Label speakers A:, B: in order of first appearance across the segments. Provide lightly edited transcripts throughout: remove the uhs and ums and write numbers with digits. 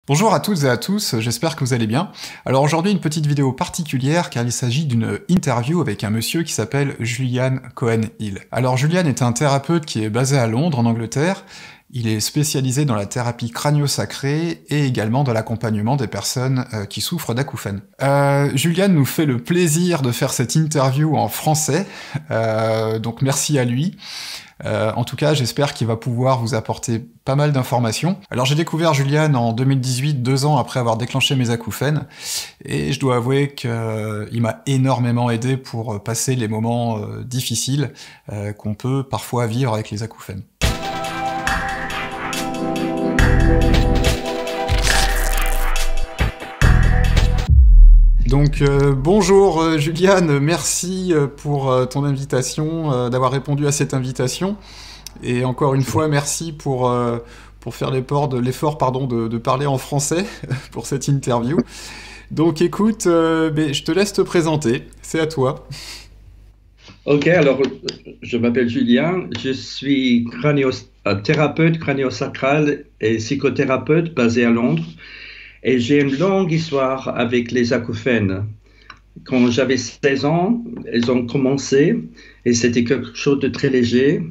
A: Bonjour à toutes et à tous, j'espère que vous allez bien. Alors aujourd'hui une petite vidéo particulière car il s'agit d'une interview avec un monsieur qui s'appelle Julian Cohen-Hill. Alors Julian est un thérapeute qui est basé à Londres en Angleterre. Il est spécialisé dans la thérapie crânio-sacrée et également dans l'accompagnement des personnes qui souffrent d'acouphènes. Julian nous fait le plaisir de faire cette interview en français, donc merci à lui. En tout cas, j'espère qu'il va pouvoir vous apporter pas mal d'informations. Alors j'ai découvert Julian en 2018, 2 ans après avoir déclenché mes acouphènes, et je dois avouer qu'il m'a énormément aidé pour passer les moments difficiles qu'on peut parfois vivre avec les acouphènes. Donc bonjour Julian, merci pour ton invitation, d'avoir répondu à cette invitation. Et encore une fois, merci pour faire l'effort de parler en français pour cette interview. Donc écoute, je te laisse te présenter, c'est à toi.
B: Ok, alors je m'appelle Julien, je suis thérapeute crânio-sacral et psychothérapeute basé à Londres. Et j'ai une longue histoire avec les acouphènes. Quand j'avais 16 ans, elles ont commencé et c'était quelque chose de très léger.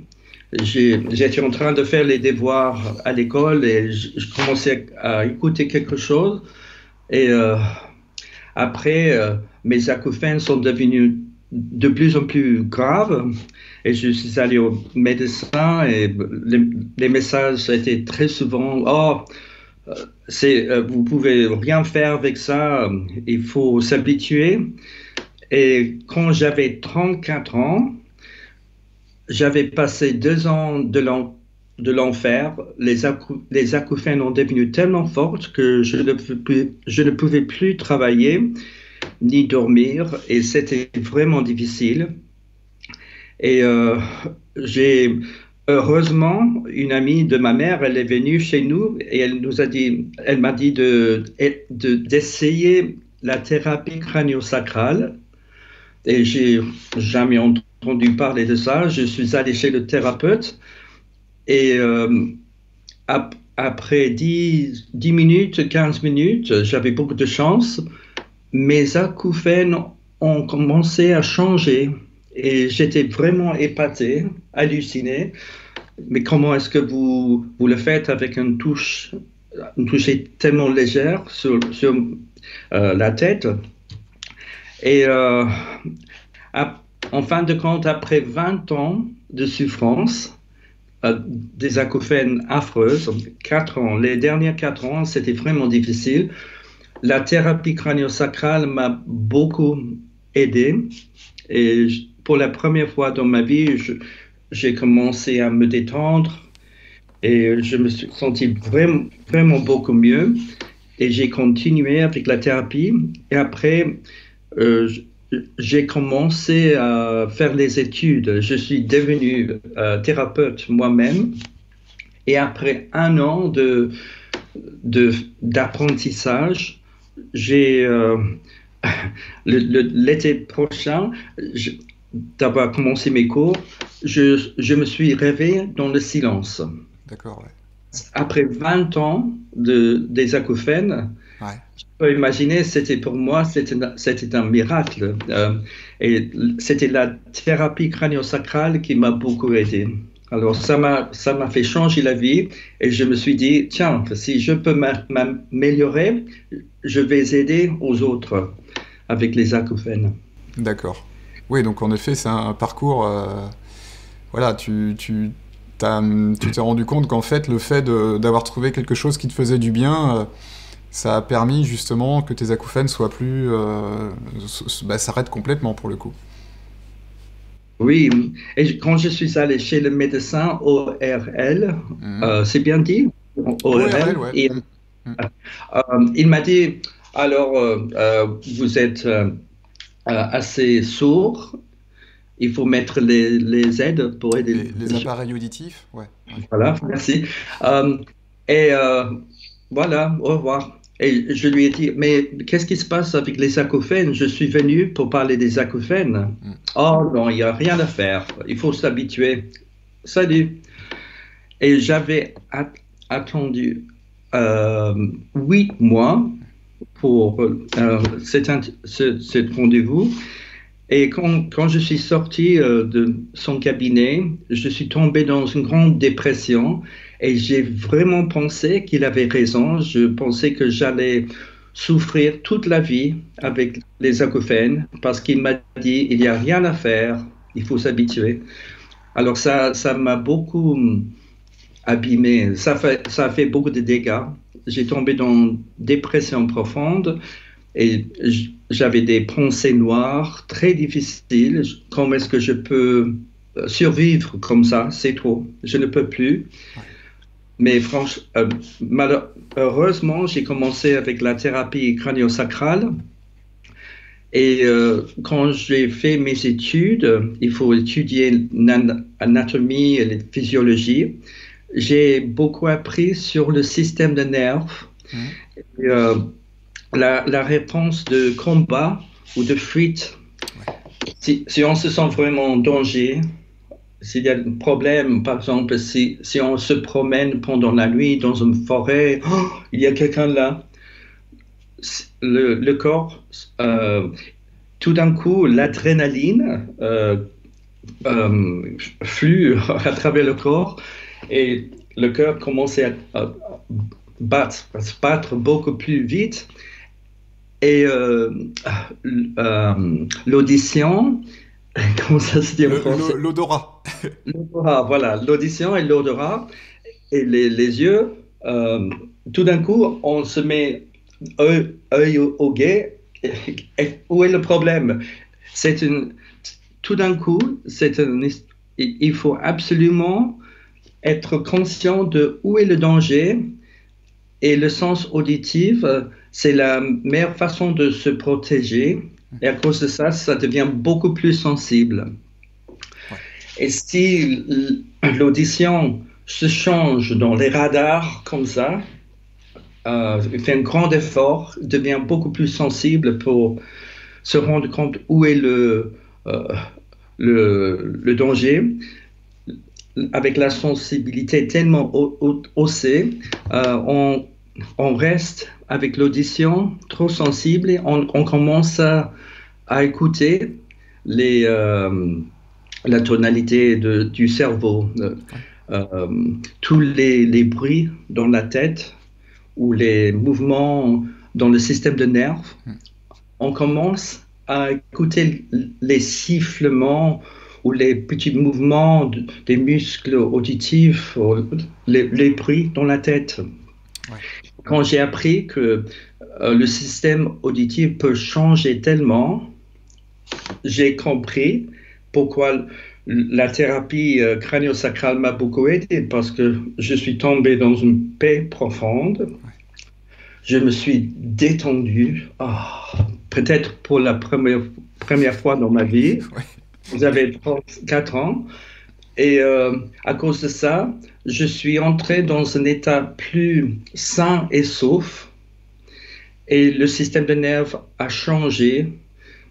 B: J'étais en train de faire les devoirs à l'école et je commençais à écouter quelque chose. Et après, mes acouphènes sont devenus de plus en plus graves. Et je suis allé au médecin et les messages étaient très souvent « Oh, vous pouvez rien faire avec ça, il faut s'habituer. » Et quand j'avais 34 ans, j'avais passé 2 ans de l'enfer. Les acouphènes ont devenu tellement fortes que je ne pouvais plus travailler ni dormir et c'était vraiment difficile. Et heureusement, une amie de ma mère, elle est venue chez nous et elle m'a dit d'essayer la thérapie crânio-sacrale. Et j'ai jamais entendu parler de ça. Je suis allé chez le thérapeute et après 10 minutes, 15 minutes, j'avais beaucoup de chance. Mes acouphènes ont commencé à changer. Et j'étais vraiment épaté, halluciné. Mais comment est-ce que vous le faites avec une touche tellement légère sur la tête? Et en fin de compte, après 20 ans de souffrance, des acouphènes affreuses, 4 ans, les derniers 4 ans, c'était vraiment difficile. La thérapie crânio-sacrale m'a beaucoup aidé. Et pour la première fois dans ma vie, j'ai commencé à me détendre et je me suis senti vraiment, vraiment beaucoup mieux. Et j'ai continué avec la thérapie. Et après, j'ai commencé à faire les études. Je suis devenu thérapeute moi-même. Et après 1 an d'apprentissage, l'été prochain, d'avoir commencé mes cours, je me suis réveillé dans le silence.
A: D'accord, ouais.
B: Après 20 ans des acouphènes,
A: Ouais.
B: je peux imaginer, pour moi, c'était un miracle. Et c'était la thérapie crânio-sacrale qui m'a beaucoup aidé. Alors, ça m'a fait changer la vie et je me suis dit, tiens, si je peux m'améliorer, je vais aider aux autres avec les acouphènes.
A: D'accord. Oui, donc en effet, c'est un parcours... voilà, tu t'es rendu compte qu'en fait, le fait d'avoir trouvé quelque chose qui te faisait du bien, ça a permis justement que tes acouphènes soient plus... s'arrêtent complètement pour le coup.
B: Oui, et quand je suis allé chez le médecin ORL, c'est bien dit?
A: ORL, ouais.
B: Et, il m'a dit, alors, vous êtes assez sourd, il faut mettre les aides pour aider.
A: Les appareils auditifs, ouais.
B: Voilà, merci. Et voilà, au revoir. Et je lui ai dit, mais qu'est-ce qui se passe avec les acouphènes? Je suis venu pour parler des acouphènes. Oh non, il n'y a rien à faire. Il faut s'habituer. Salut. Et j'avais attendu 8 mois pour cet rendez-vous. Et quand je suis sorti de son cabinet, je suis tombé dans une grande dépression et j'ai vraiment pensé qu'il avait raison. Je pensais que j'allais souffrir toute la vie avec les acouphènes parce qu'il m'a dit il n'y a rien à faire, il faut s'habituer. Alors ça m'a beaucoup abîmé, ça a fait beaucoup de dégâts. J'ai tombé dans une dépression profonde et j'avais des pensées noires très difficiles. Comment est-ce que je peux survivre comme ça? C'est trop, je ne peux plus. Mais franchement, malheureusement, j'ai commencé avec la thérapie crânio-sacrale. Et quand j'ai fait mes études, il faut étudier l'anatomie et la physiologie. J'ai beaucoup appris sur le système de nerfs. Et, la réponse de combat ou de fuite. Si on se sent vraiment en danger, s'il y a un problème, par exemple, si on se promène pendant la nuit dans une forêt, il y a quelqu'un là, le corps, tout d'un coup, l'adrénaline flue à travers le corps et le cœur commence à se battre beaucoup plus vite. Et l'audition, comment ça se dit en français?
A: L'odorat.
B: L'odorat, voilà, l'audition et l'odorat, et les yeux, tout d'un coup, on se met œil au guet. Et où est le problème? Tout d'un coup, il faut absolument être conscient de où est le danger. Et le sens auditif, c'est la meilleure façon de se protéger. Et à cause de ça, ça devient beaucoup plus sensible. Et si l'audition se change dans les radars comme ça, il fait un grand effort, devient beaucoup plus sensible pour se rendre compte où est le danger. Avec la sensibilité tellement haussée, on reste avec l'audition trop sensible et on commence à écouter la tonalité du cerveau, tous les bruits dans la tête ou les mouvements dans le système de nerfs. On commence à écouter les sifflements ou les petits mouvements des muscles auditifs, les bruits dans la tête. Quand j'ai appris que le système auditif peut changer tellement, j'ai compris pourquoi la thérapie crânio-sacrale m'a beaucoup aidé, parce que je suis tombé dans une paix profonde. Je me suis détendu, peut-être pour la première fois dans ma vie. J'avais 34 ans et à cause de ça, je suis entré dans un état plus sain et sauf et le système de nerfs a changé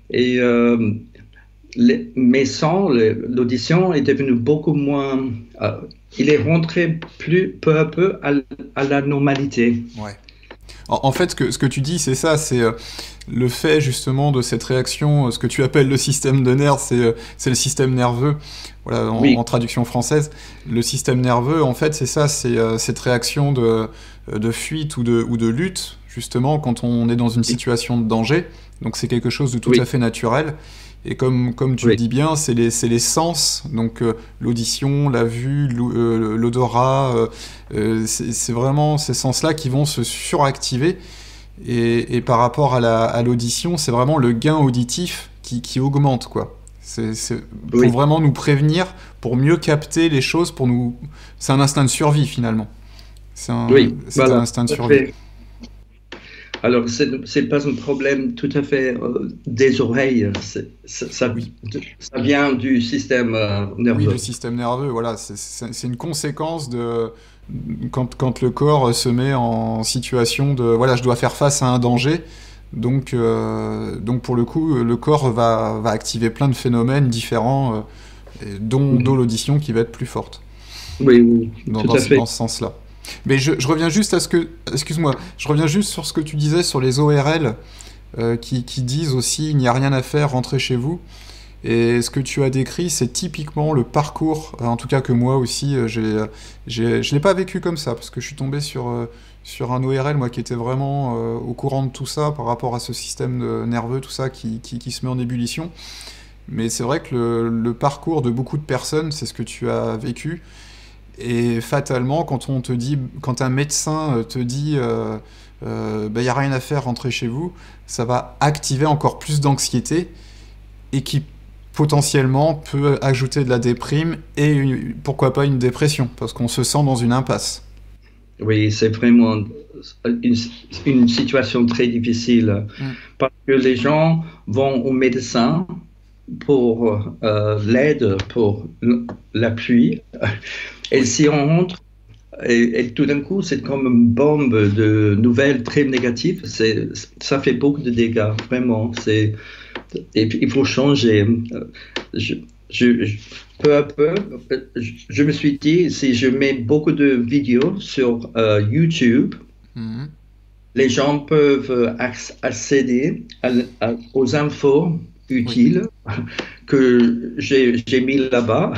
B: et mes sons, l'audition est devenue beaucoup moins... il est rentré peu à peu à la normalité.
A: Ouais. En fait, ce que tu dis, c'est ça, c'est le fait justement de cette réaction, ce que tu appelles le système de nerfs, c'est le système nerveux, voilà, en traduction française. Le système nerveux, en fait, c'est ça, c'est cette réaction de fuite ou de lutte, justement, quand on est dans une situation de danger. Donc c'est quelque chose de tout à fait naturel. Et comme tu le dis bien, c'est les sens, donc l'audition, la vue, l'odorat, c'est vraiment ces sens-là qui vont se suractiver. Et par rapport à l'audition, c'est vraiment le gain auditif qui augmente, quoi. C'est pour vraiment nous prévenir, pour mieux capter les choses, c'est un instinct de survie, finalement. C'est un instinct de survie.
B: Alors, ce n'est pas un problème tout à fait des oreilles, ça vient du système nerveux.
A: Oui, du système nerveux, voilà, c'est une conséquence de quand le corps se met en situation de, voilà, je dois faire face à un danger, donc pour le coup, le corps va activer plein de phénomènes différents, dont l'audition qui va être plus forte.
B: Oui,
A: tout à fait. Dans ce sens-là. Mais je reviens juste à ce que... Excuse-moi, je reviens juste sur ce que tu disais sur les ORL qui disent aussi il n'y a rien à faire, rentrez chez vous. Et ce que tu as décrit, c'est typiquement le parcours, en tout cas que moi aussi, je l'ai pas vécu comme ça, parce que je suis tombé sur un ORL, moi, qui était vraiment au courant de tout ça, par rapport à ce système nerveux, tout ça, qui se met en ébullition. Mais c'est vrai que le parcours de beaucoup de personnes, c'est ce que tu as vécu. Et fatalement, quand un médecin te dit bah, y a rien à faire, rentrez chez vous, ça va activer encore plus d'anxiété et qui potentiellement peut ajouter de la déprime et pourquoi pas une dépression, parce qu'on se sent dans une impasse.
B: Oui, c'est vraiment une, une situation très difficile
A: Mm.
B: parce que les gens vont au médecin pour l'aide, pour l'appui. Et
A: Oui,
B: si on rentre, et tout d'un coup, c'est comme une bombe de nouvelles très négatives, ça fait beaucoup de dégâts, vraiment. Et puis, il faut changer. Je, peu à peu, je me suis dit, si je mets beaucoup de vidéos sur YouTube,
A: mhm,
B: les gens peuvent accéder aux infos
A: oui,
B: utiles que j'ai mis là-bas.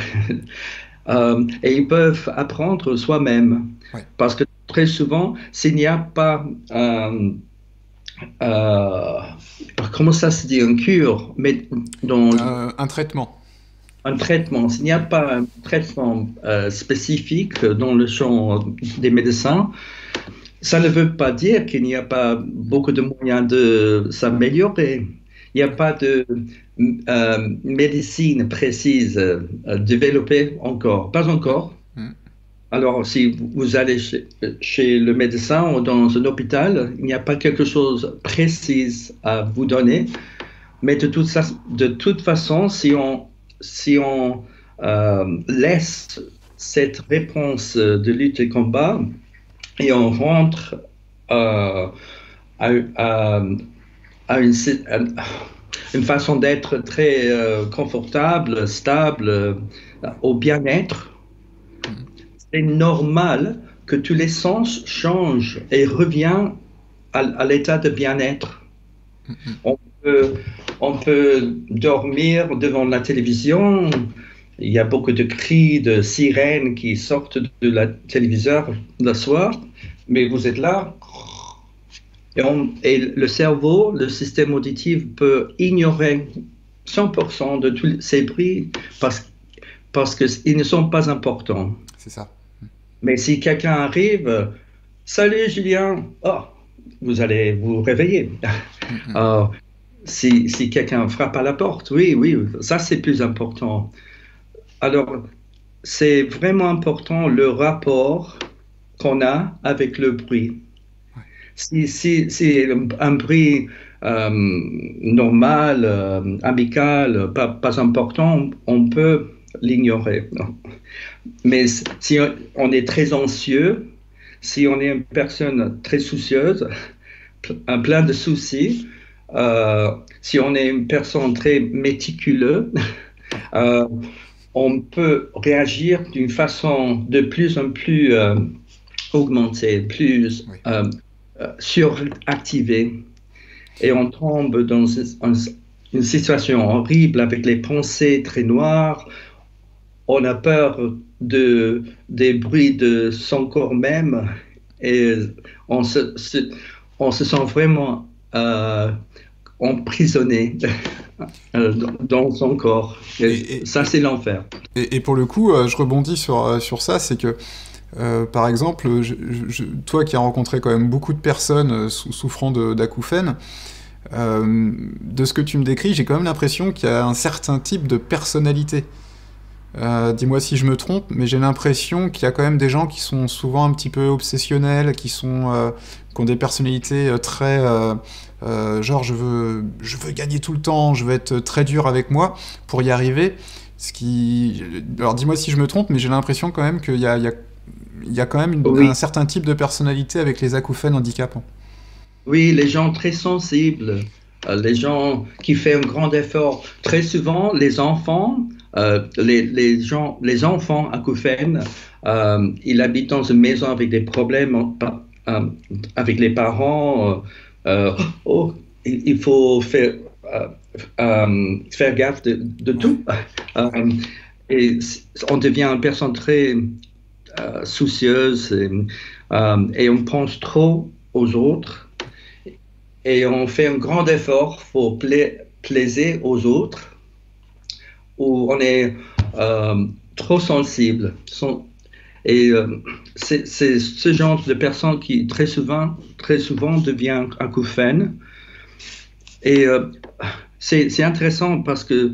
B: Et ils peuvent apprendre soi-même.
A: ouais.
B: Parce que très souvent, s'il n'y a pas, euh, comment ça se dit, une cure, mais dans
A: Un traitement.
B: un traitement, s'il n'y a pas un traitement spécifique dans le champ des médecins, ça ne veut pas dire qu'il n'y a pas beaucoup de moyens de s'améliorer. Il n'y a pas de médecine précise développée encore, pas
A: Ouais.
B: encore.
A: Mm.
B: Alors, si vous allez chez le médecin ou dans un hôpital, il n'y a pas quelque chose de précis à vous donner. Mais de toute façon, si on laisse cette réponse de lutte et combat et on rentre euh, à, à- à une façon d'être très confortable, stable, au bien-être,
A: Mm.
B: c'est normal que tous les sens changent et reviennent à l'état de bien-être.
A: Mm. Mm.
B: On peut, on peut dormir devant la télévision. Il y a beaucoup de cris, de sirènes qui sortent de la téléviseur le soir, mais vous êtes là. Et le cerveau, le système auditif peut ignorer 100% de tous ces bruits parce qu'ils ne sont pas importants.
A: C'est ça.
B: Mais si quelqu'un arrive, salut Julien, oh, vous allez vous réveiller.
A: Mm. Mm.
B: Euh, si quelqu'un frappe à la porte, oui, oui, ça c'est plus important. Alors, c'est vraiment important le rapport qu'on a avec le bruit.
A: Ouais.
B: Si un bruit normal, amical, pas important, on peut l'ignorer. Mais si on est très anxieux, si on est une personne très soucieuse, plein de soucis, si on est une personne très méticuleuse,
A: Ouais.
B: euh, on peut réagir d'une façon de plus en plus augmentée, plus
A: Oui.
B: suractivée. Et on tombe dans une situation horrible avec les pensées très noires. On a peur des bruits de son corps même et on on se sent vraiment emprisonné dans son corps. Et
A: Et, et,
B: ça,
A: et,
B: c'est l'enfer.
A: et pour le coup, je rebondis sur ça, c'est que par exemple, toi qui as rencontré quand même beaucoup de personnes souffrant d'acouphènes, de ce que tu me décris, j'ai quand même l'impression qu'il y a un certain type de personnalité. Dis-moi si je me trompe, mais j'ai l'impression qu'il y a quand même des gens qui sont souvent un petit peu obsessionnels, qui ont des personnalités très genre je veux gagner tout le temps, je veux être très dur avec moi pour y arriver. Alors dis-moi si je me trompe, mais j'ai l'impression quand même il y a quand même un
B: Oui,
A: certain type de personnalité avec les acouphènes handicapants.
B: oui, les gens très sensibles, les gens qui font un grand effort. Très souvent, les enfants les enfants acouphènes, ils habitent dans une maison avec des problèmes avec les parents. Oh, il faut faire gaffe de tout. Et on devient une personne très soucieuse et on pense trop aux autres et on fait un grand effort pour plaisir aux autres où on est trop sensible. Et c'est ce genre de personne qui très souvent devient acouphène. Et c'est intéressant parce que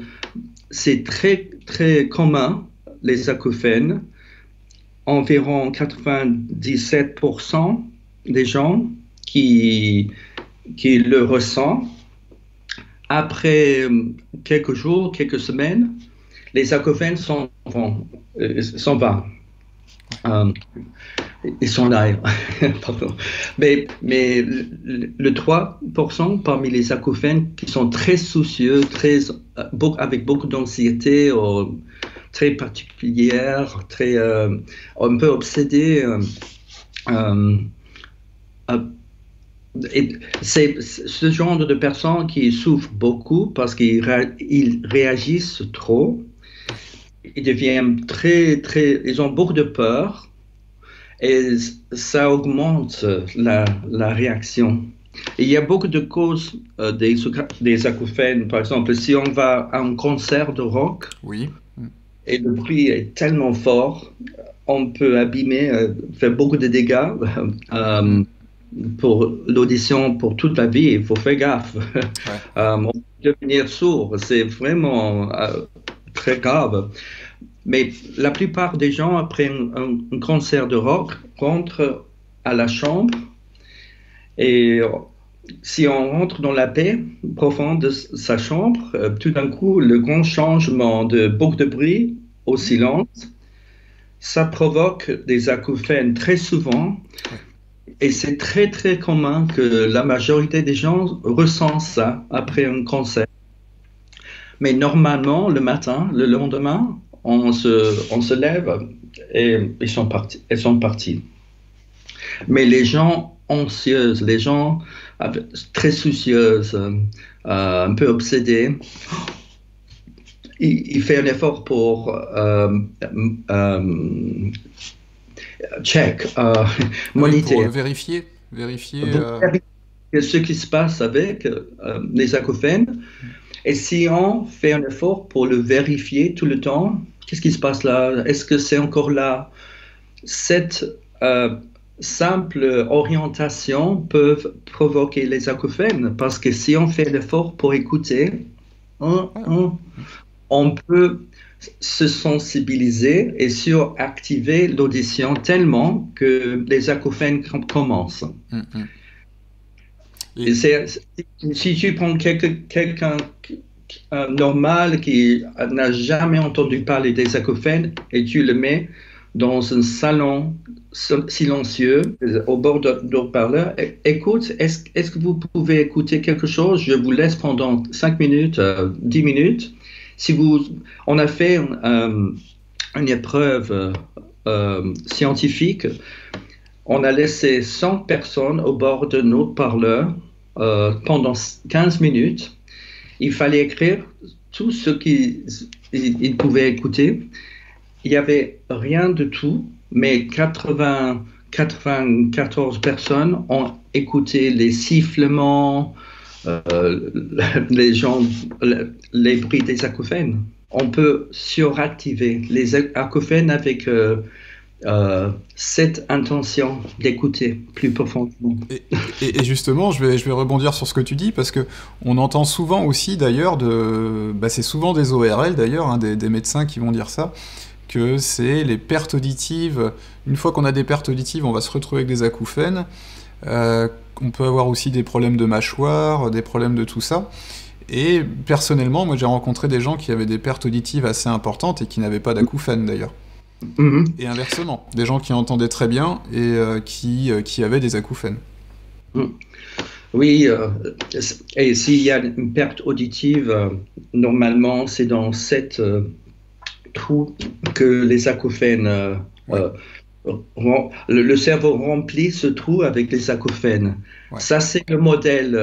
B: c'est très, très commun, les acouphènes. Environ 97% des gens qui le ressentent. Après quelques jours, quelques semaines, les acouphènes s'en vont. Ils sont là. Pardon. Mais le 3% parmi les acouphènes qui sont très soucieux, avec beaucoup d'anxiété, très particulière, un peu obsédés. Et c'est ce genre de personnes qui souffrent beaucoup parce qu'ils réagissent trop. Ils deviennent ils ont beaucoup de peur et ça augmente la réaction. Et il y a beaucoup de causes des acouphènes. Par exemple, si on va à un concert de rock,
A: oui,
B: et le bruit est tellement fort, on peut faire beaucoup de dégâts pour l'audition pour toute la vie. Il faut faire gaffe.
A: Ouais.
B: On peut devenir sourd, c'est vraiment très grave. Mais la plupart des gens, après un concert de rock, rentrent à la chambre et si on rentre dans la paix profonde de sa chambre, tout d'un coup, le grand changement de beaucoup de bruit au silence, ça provoque des acouphènes très souvent. Et c'est très, très commun que la majorité des gens ressentent ça après un concert. Mais normalement, le matin, le lendemain, on se lève et elles sont parties. Mais les gens anxieuses, les gens très soucieuses, un peu obsédés, ils font un effort pour
A: monitorer. Pour vérifier
B: ce qui se passe avec les acouphènes. Et si on fait un effort pour le vérifier tout le temps, qu'est-ce qui se passe là? Est-ce que c'est encore là? Cette simple orientation peut provoquer les acouphènes parce que si on fait l'effort pour écouter, on peut se sensibiliser et suractiver l'audition tellement que les acouphènes commencent. Et si tu prends quelqu'un normal qui n'a jamais entendu parler des acouphènes et tu le mets dans un salon silencieux au bord d'un parleur, écoute, est-ce que vous pouvez écouter quelque chose? Je vous laisse pendant 5 minutes, 10 minutes. On a fait une épreuve scientifique. On a laissé 100 personnes au bord de notre parleur pendant 15 minutes. Il fallait écrire tout ce qu'ils pouvaient écouter. Il n'y avait rien de tout, mais 94 personnes ont écouté les sifflements, les bruits des acouphènes. On peut suractiver les acouphènes avec cette intention d'écouter plus profondément.
A: Et justement, je vais rebondir sur ce que tu dis, parce que on entend souvent aussi d'ailleurs, c'est souvent des ORL d'ailleurs, hein, des médecins qui vont dire ça, que c'est les pertes auditives. Une fois qu'on a des pertes auditives, on va se retrouver avec des acouphènes. On peut avoir aussi des problèmes de mâchoire, des problèmes de tout ça. Et personnellement, moi j'ai rencontré des gens qui avaient des pertes auditives assez importantes et qui n'avaient pas d'acouphènes d'ailleurs. Et inversement, des gens qui entendaient très bien et qui avaient des acouphènes.
B: Oui, et s'il y a une perte auditive, normalement c'est dans 7 trou que les acouphènes
A: Ouais,
B: le cerveau remplit ce trou avec les acouphènes.
A: ouais,
B: Ça, c'est le modèle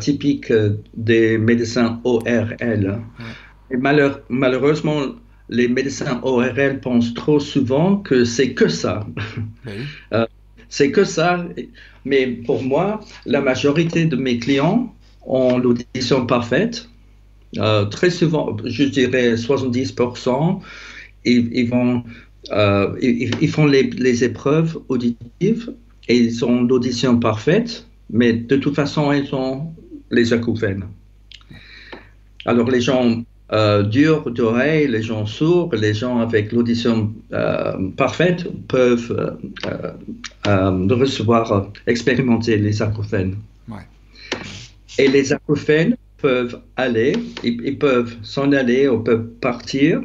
B: typique des médecins ORL.
A: ouais.
B: Et malheureusement, les médecins ORL pensent trop souvent que c'est que ça.
A: Bah oui.
B: Euh, c'est que ça. Mais pour moi, la majorité de mes clients ont l'audition parfaite. Très souvent, je dirais 70%, ils vont, ils font les épreuves auditives et ils ont l'audition parfaite, mais de toute façon, ils ont les acouphènes. Alors, les gens durs d'oreille, les gens sourds, les gens avec l'audition parfaite peuvent recevoir, expérimenter les acouphènes.
A: Ouais.
B: Et les acouphènes peuvent aller, ils peuvent s'en aller ou peuvent partir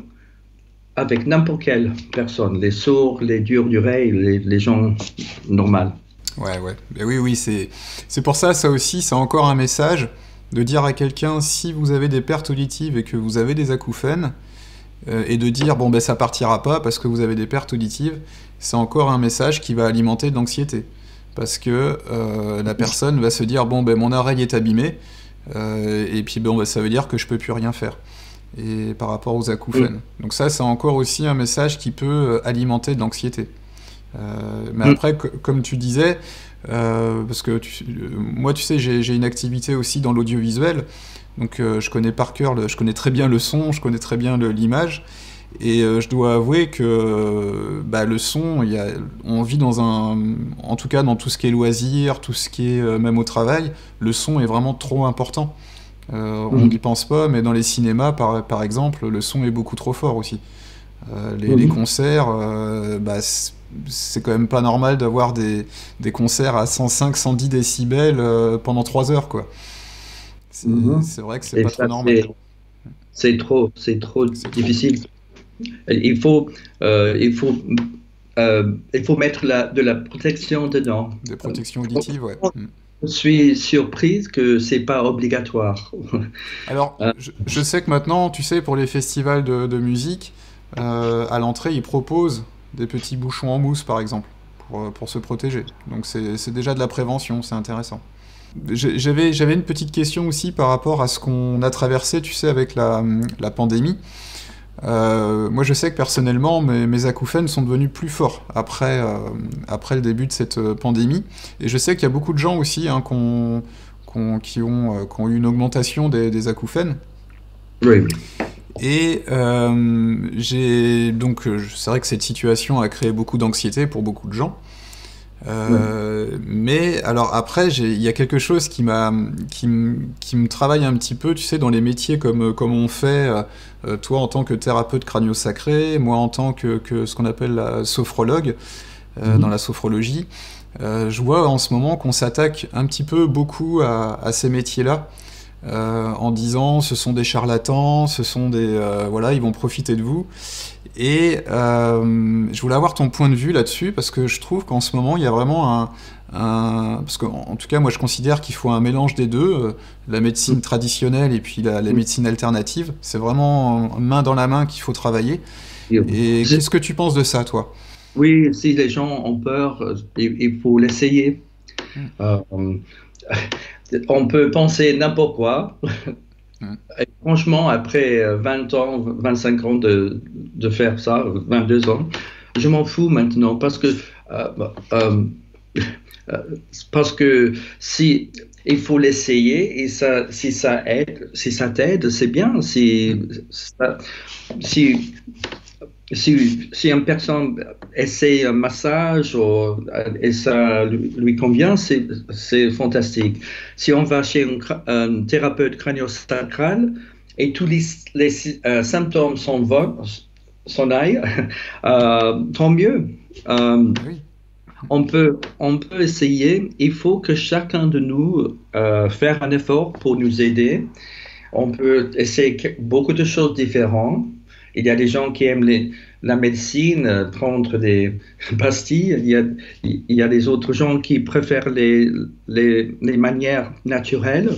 B: avec n'importe quelle personne, les sourds, les durs d'oreille, les gens normaux.
A: Ouais, ouais. Mais oui, oui, c'est pour ça, ça aussi, c'est encore un message de dire à quelqu'un si vous avez des pertes auditives et que vous avez des acouphènes, et de dire bon ben ça partira pas parce que vous avez des pertes auditives, c'est encore un message qui va alimenter de l'anxiété. Parce que la personne va se dire bon ben mon oreille est abîmée, et puis bon ben ça veut dire que je peux plus rien faire. Et par rapport aux acouphènes. Donc ça, c'est encore aussi un message qui peut alimenter de l'anxiété. Mais après, comme tu disais, parce que moi, tu sais, j'ai une activité aussi dans l'audiovisuel, donc je connais par cœur, je connais très bien le son, je connais très bien l'image, et je dois avouer que bah, le son, on vit en tout cas dans tout ce qui est loisirs, tout ce qui est même au travail, le son est vraiment trop important. On n'y pense pas, mais dans les cinémas, par exemple, le son est beaucoup trop fort aussi. Les concerts, bah, c'est quand même pas normal d'avoir des concerts à 105, 110 décibels pendant 3 heures, quoi. C'est vrai que c'est
B: Et
A: pas trop
B: ça,
A: normal.
B: c'est trop
A: C'est trop.
B: difficile. Il faut, il faut mettre de la protection dedans.
A: Des protections auditives, ouais.
B: Je suis surprise que c'est pas obligatoire.
A: Alors,
B: Euh,
A: je sais que maintenant, tu sais, pour les festivals de musique, à l'entrée, ils proposent des petits bouchons en mousse, par exemple, pour se protéger. Donc c'est déjà de la prévention, c'est intéressant. J'avais une petite question aussi par rapport à ce qu'on a traversé, tu sais, avec la pandémie. Moi, je sais que personnellement, mes acouphènes sont devenus plus forts après le début de cette pandémie. Et je sais qu'il y a beaucoup de gens aussi hein, qui ont eu une augmentation des acouphènes.
B: oui.
A: Et donc c'est vrai que cette situation a créé beaucoup d'anxiété pour beaucoup de gens. Mais alors après, il y a quelque chose qui me travaille un petit peu, tu sais, dans les métiers comme on fait, toi en tant que thérapeute crânio-sacré, moi en tant que ce qu'on appelle la sophrologue, dans la sophrologie. Je vois en ce moment qu'on s'attaque un petit peu beaucoup à ces métiers-là, en disant ce sont des charlatans, ce sont voilà, ils vont profiter de vous. Et je voulais avoir ton point de vue là-dessus, parce que je trouve qu'en ce moment, il y a vraiment parce qu'en tout cas, moi, je considère qu'il faut un mélange des deux, la médecine traditionnelle et puis la médecine alternative. C'est vraiment main dans la main qu'il faut travailler. Et qu'est-ce que tu penses de ça, toi?
B: Oui, si les gens ont peur, il faut l'essayer.
A: Mm.
B: Euh, on peut penser n'importe quoi.
A: Mm.
B: Et franchement, après 20 ans, 25 ans de faire ça, 22 ans, je m'en fous maintenant euh, euh, euh, parce que si il faut l'essayer et ça, si ça aide, si ça t'aide, c'est bien. Si, si une personne essaie un massage et ça lui convient, c'est fantastique. Si on va chez un thérapeute crânio-sacral et tous les symptômes s'en aillent, tant mieux.
A: Oui.
B: On peut essayer. Il faut que chacun de nous fasse un effort pour nous aider. On peut essayer beaucoup de choses différentes. Il y a des gens qui aiment la médecine, prendre des pastilles. Il y a des autres gens qui préfèrent les manières naturelles.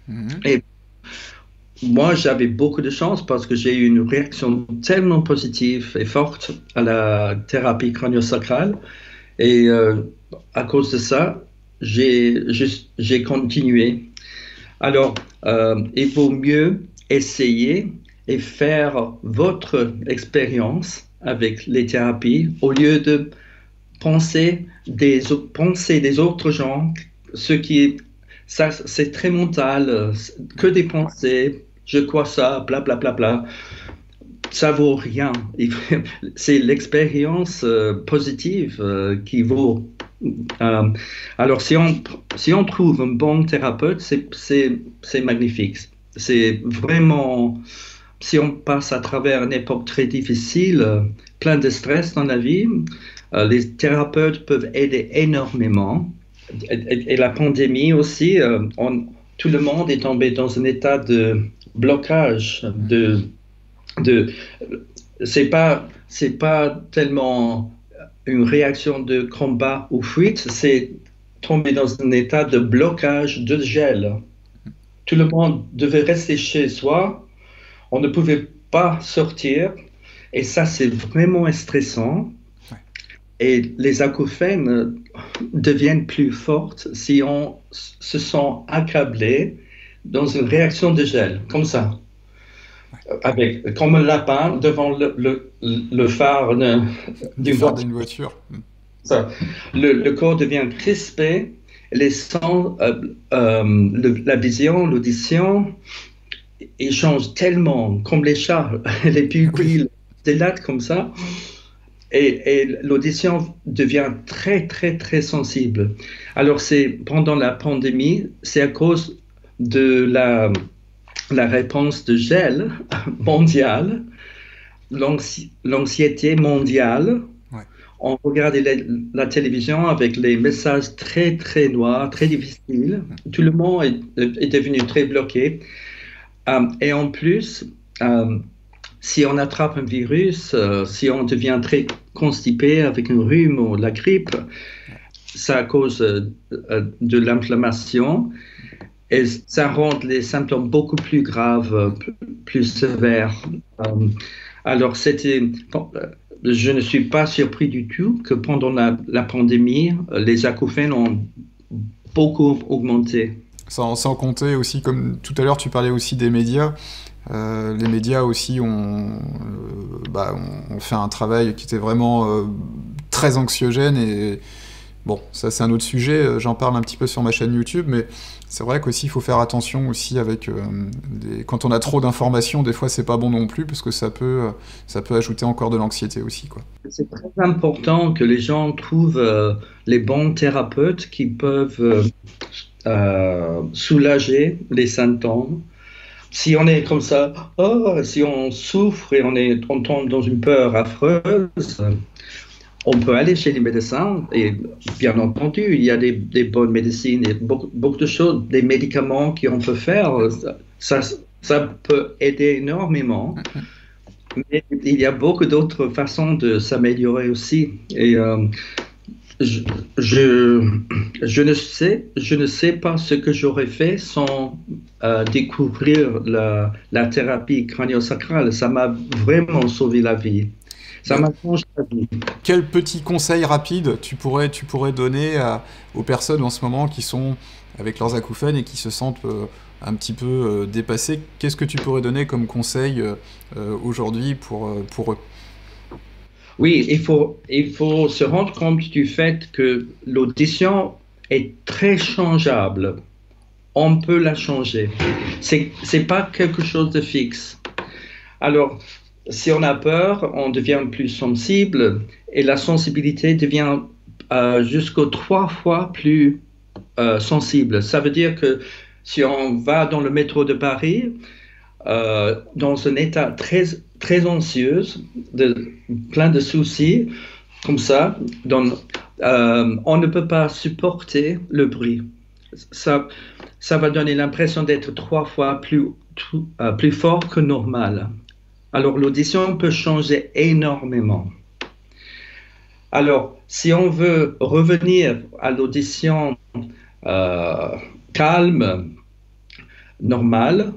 A: Mhm.
B: Et moi, j'avais beaucoup de chance parce que j'ai eu une réaction tellement positive et forte à la thérapie crânio-sacrale. Et à cause de ça, j'ai continué. Alors, il vaut mieux essayer et faire votre expérience avec les thérapies au lieu de penser des autres gens, ce qui est, ça, c'est très mental, que des pensées, je crois ça, bla bla bla bla. Ça vaut rien. C'est l'expérience positive qui vaut. Euh, alors, si on trouve un bon thérapeute, c'est magnifique. C'est vraiment, si on passe à travers une époque très difficile, plein de stress dans la vie, les thérapeutes peuvent aider énormément. Et la pandémie aussi, tout le monde est tombé dans un état de blocage, de, c'est pas tellement une réaction de combat ou fuite, c'est tomber dans un état de blocage, de gel. Tout le monde devait rester chez soi, on ne pouvait pas sortir, et ça, c'est vraiment stressant. Et les acouphènes deviennent plus fortes si on se sent accablé dans une réaction de gel, comme ça. Comme un lapin devant le phare d'une
A: voiture.
B: Ça. Le corps devient crispé, les sens, la vision, l'audition, ils changent tellement, comme les chats, les pupilles dilatent comme ça, et l'audition devient très, très, très sensible. Alors, pendant la pandémie, c'est à cause de la réponse de gel mondiale, l'anxiété mondiale.
A: Ouais.
B: On regardait la télévision avec les messages très, très noirs, très difficiles. Tout le monde est devenu très bloqué. Et en plus, si on attrape un virus, si on devient très constipé avec un rhume ou la grippe, c'est à cause de l'inflammation. Et ça rend les symptômes beaucoup plus graves, plus sévères. Alors, je ne suis pas surpris du tout que pendant la pandémie, les acouphènes ont beaucoup augmenté.
A: Sans compter aussi, comme tout à l'heure, tu parlais aussi des médias. Les médias aussi ont fait un travail qui était vraiment très anxiogène et bon, ça c'est un autre sujet, j'en parle un petit peu sur ma chaîne YouTube, mais c'est vrai qu'aussi il faut faire attention aussi avec quand on a trop d'informations, des fois c'est pas bon non plus parce que ça peut ajouter encore de l'anxiété aussi, quoi.
B: C'est très important que les gens trouvent les bons thérapeutes qui peuvent soulager les symptômes. Si on est comme ça, si on souffre et on tombe dans une peur affreuse, on peut aller chez les médecins et bien entendu, il y a des bonnes médecines et beaucoup de choses, des médicaments qu'on peut faire, ça peut aider énormément. Mais il y a beaucoup d'autres façons de s'améliorer aussi. Et je ne sais pas ce que j'aurais fait sans découvrir la thérapie crânio-sacrale. Ça m'a vraiment sauvé la vie. Ça m'a changé la vie.
A: Quel petit conseil rapide tu pourrais donner aux personnes en ce moment qui sont avec leurs acouphènes et qui se sentent un petit peu dépassées? Qu'est-ce que tu pourrais donner comme conseil aujourd'hui pour eux?
B: Oui, il faut se rendre compte du fait que l'audition est très changeable. On peut la changer. C'est pas quelque chose de fixe. Alors, si on a peur, on devient plus sensible et la sensibilité devient jusqu'aux 3 fois plus sensible. Ça veut dire que si on va dans le métro de Paris, dans un état très, très anxieux, plein de soucis, comme ça, on ne peut pas supporter le bruit. Ça va donner l'impression d'être 3 fois plus fort que normal. Alors l'audition peut changer énormément. Alors, si on veut revenir à l'audition calme, normale,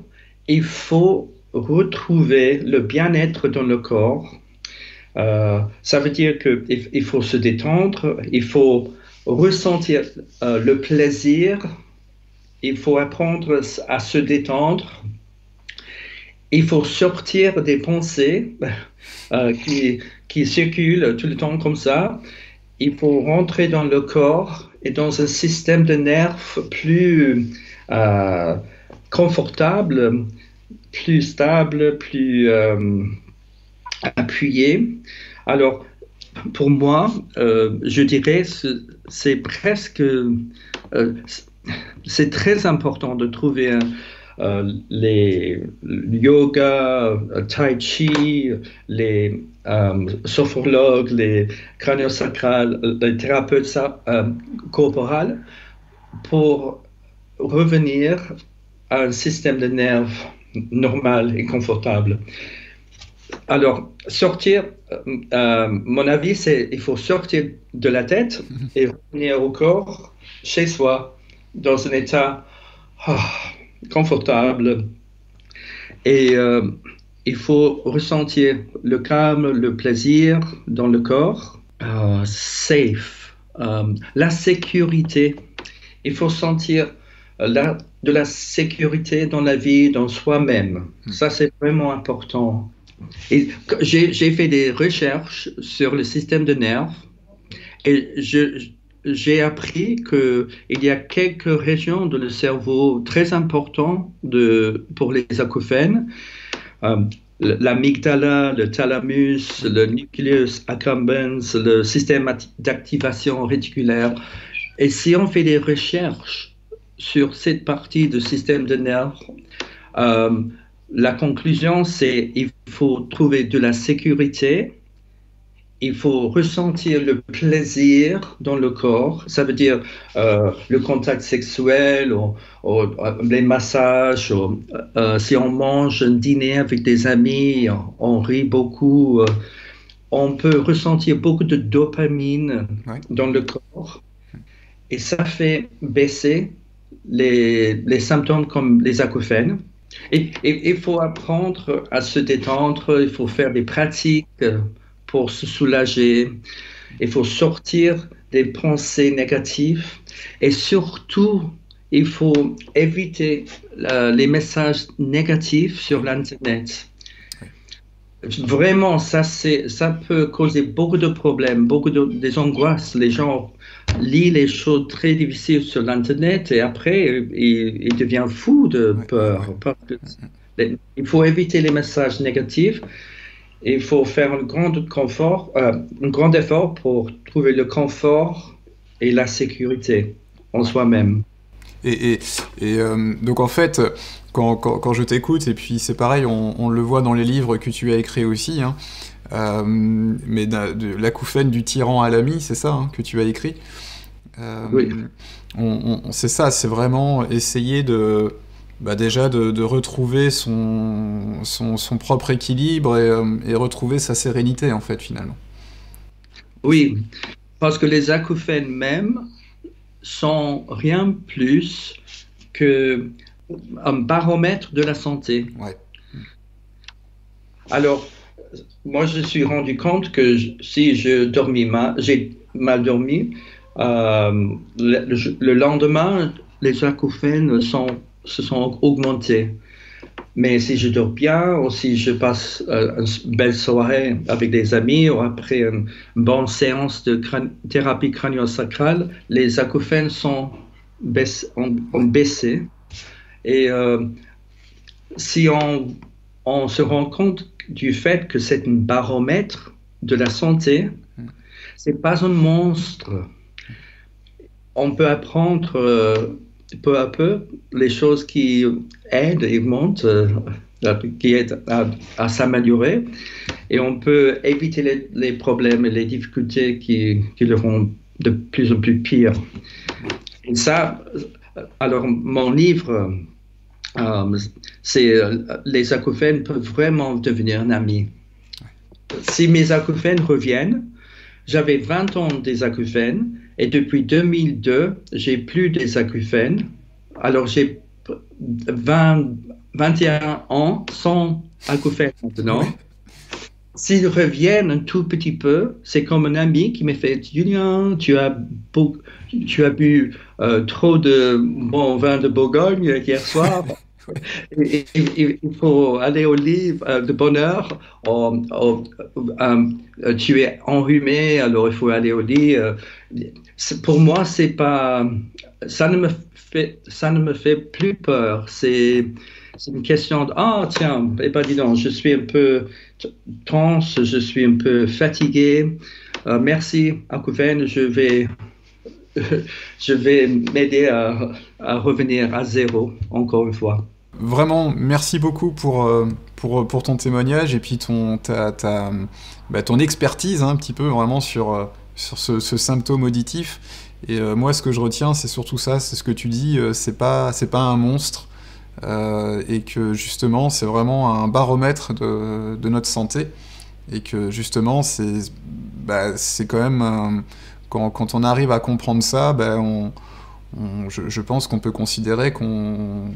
B: il faut retrouver le bien-être dans le corps. Ça veut dire qu'il faut se détendre, il faut ressentir le plaisir, il faut apprendre à se détendre, il faut sortir des pensées qui circulent tout le temps comme ça. Il faut rentrer dans le corps et dans un système de nerfs plus confortable, plus stable, plus appuyé. Alors, pour moi, je dirais c'est presque, c'est très important de trouver les yoga, tai chi, les sophrologues, les craniosacrales, les thérapeutes corporels pour revenir à un système de nerfs normal et confortable. Alors, sortir, mon avis, c'est il faut sortir de la tête et revenir au corps, chez soi, dans un état confortable. Et il faut ressentir le calme, le plaisir dans le corps, safe, la sécurité. Il faut sentir de la sécurité dans la vie, dans soi-même. Ça, c'est vraiment important. Et j'ai fait des recherches sur le système de nerfs et j'ai appris qu'il y a quelques régions de le cerveau très importantes pour les acouphènes. L'amygdala, le thalamus, le nucleus accumbens, le système d'activation réticulaire. Et si on fait des recherches sur cette partie du système de nerfs, la conclusion, c'est qu'il faut trouver de la sécurité, il faut ressentir le plaisir dans le corps, ça veut dire le contact sexuel, ou les massages, si on mange un dîner avec des amis, on rit beaucoup, on peut ressentir beaucoup de dopamine dans le corps, et ça fait baisser les symptômes comme les acouphènes. Et il faut apprendre à se détendre, il faut faire des pratiques pour se soulager, il faut sortir des pensées négatives et surtout, il faut éviter les messages négatifs sur l'Internet. Vraiment, ça peut causer beaucoup de problèmes, des angoisses. Les gens lisent les choses très difficiles sur l'Internet et après, ils deviennent fous de peur. Il faut éviter les messages négatifs. Il faut faire un grand effort pour trouver le confort et la sécurité en soi-même.
A: Donc en fait, quand je t'écoute, et puis c'est pareil, on le voit dans les livres que tu as écrits aussi, hein, mais de l'acouphène du tyran à l'ami, c'est ça hein, que tu as écrit.
B: Oui.
A: C'est ça, c'est vraiment essayer déjà de retrouver son propre équilibre et retrouver sa sérénité en fait finalement.
B: Oui, parce que les acouphènes même sont rien plus qu'un baromètre de la santé.
A: Ouais.
B: Alors, moi, je me suis rendu compte que si j'ai mal dormi, le lendemain, les acouphènes se sont augmentés. Mais si je dors bien, ou si je passe une belle soirée avec des amis, ou après une bonne séance de thérapie crânio-sacrale, les acouphènes ont baissé. Et si on se rend compte du fait que c'est un baromètre de la santé, c'est pas un monstre. On peut apprendre peu à peu les choses qui aident et montent, qui aident à s'améliorer, et on peut éviter les problèmes et les difficultés qui le rendent de plus en plus pire. Et ça, alors mon livre, c'est les acouphènes peuvent vraiment devenir un ami. Si mes acouphènes reviennent, j'avais 20 ans des acouphènes, et depuis 2002, j'ai plus des acouphènes. Alors, j'ai 21 ans sans acouphènes maintenant.
A: Oui.
B: S'ils reviennent un tout petit peu, c'est comme un ami qui m'a fait, Julien, tu as bu trop de bon vin de Bourgogne hier soir. Il faut aller au lit de bonne heure. Tu es enrhumé, alors il faut aller au lit. Pour moi, c'est pas, ça ne me fait plus peur. C'est une question de, ah tiens, eh ben dis donc, je suis un peu tense, je suis un peu fatigué. Merci, acouphènes, je vais m'aider à revenir à zéro, encore une fois.
A: Vraiment, merci beaucoup pour ton témoignage et puis ton expertise un petit peu vraiment sur ce symptôme auditif. Et moi, ce que je retiens, c'est surtout ça, c'est ce que tu dis, c'est pas un monstre. Et que justement c'est vraiment un baromètre de notre santé et que justement c'est quand même quand on arrive à comprendre ça, je pense qu'on peut considérer qu'on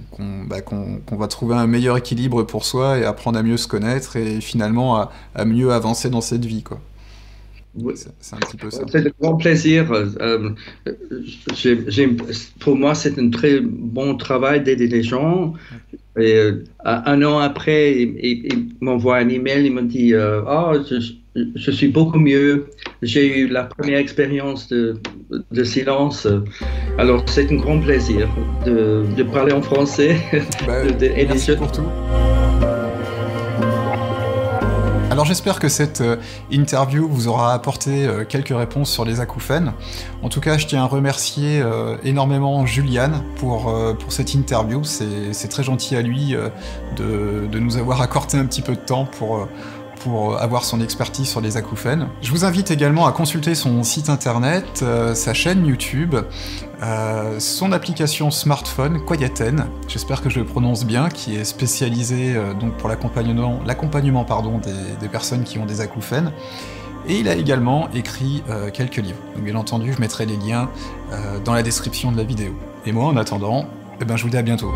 A: va trouver un meilleur équilibre pour soi et apprendre à mieux se connaître et finalement à mieux avancer dans cette vie, quoi.
B: Oui.
A: C'est un petit peu ça.
B: C'est un grand plaisir. Pour moi, c'est un très bon travail d'aider les gens. Et, un an après, il m'envoie un email, il me dit je suis beaucoup mieux. J'ai eu la première expérience de silence. Alors, c'est un grand plaisir de parler en français.
A: Merci pour tout. Alors j'espère que cette interview vous aura apporté quelques réponses sur les acouphènes. En tout cas, je tiens à remercier énormément Julian pour cette interview. C'est très gentil à lui de nous avoir accordé un petit peu de temps pour avoir son expertise sur les acouphènes. Je vous invite également à consulter son site internet, sa chaîne YouTube, son application smartphone Quieten, j'espère que je le prononce bien, qui est spécialisée donc pour l'accompagnement des personnes qui ont des acouphènes. Et il a également écrit quelques livres. Donc bien entendu, je mettrai les liens dans la description de la vidéo. Et moi, en attendant, je vous dis à bientôt.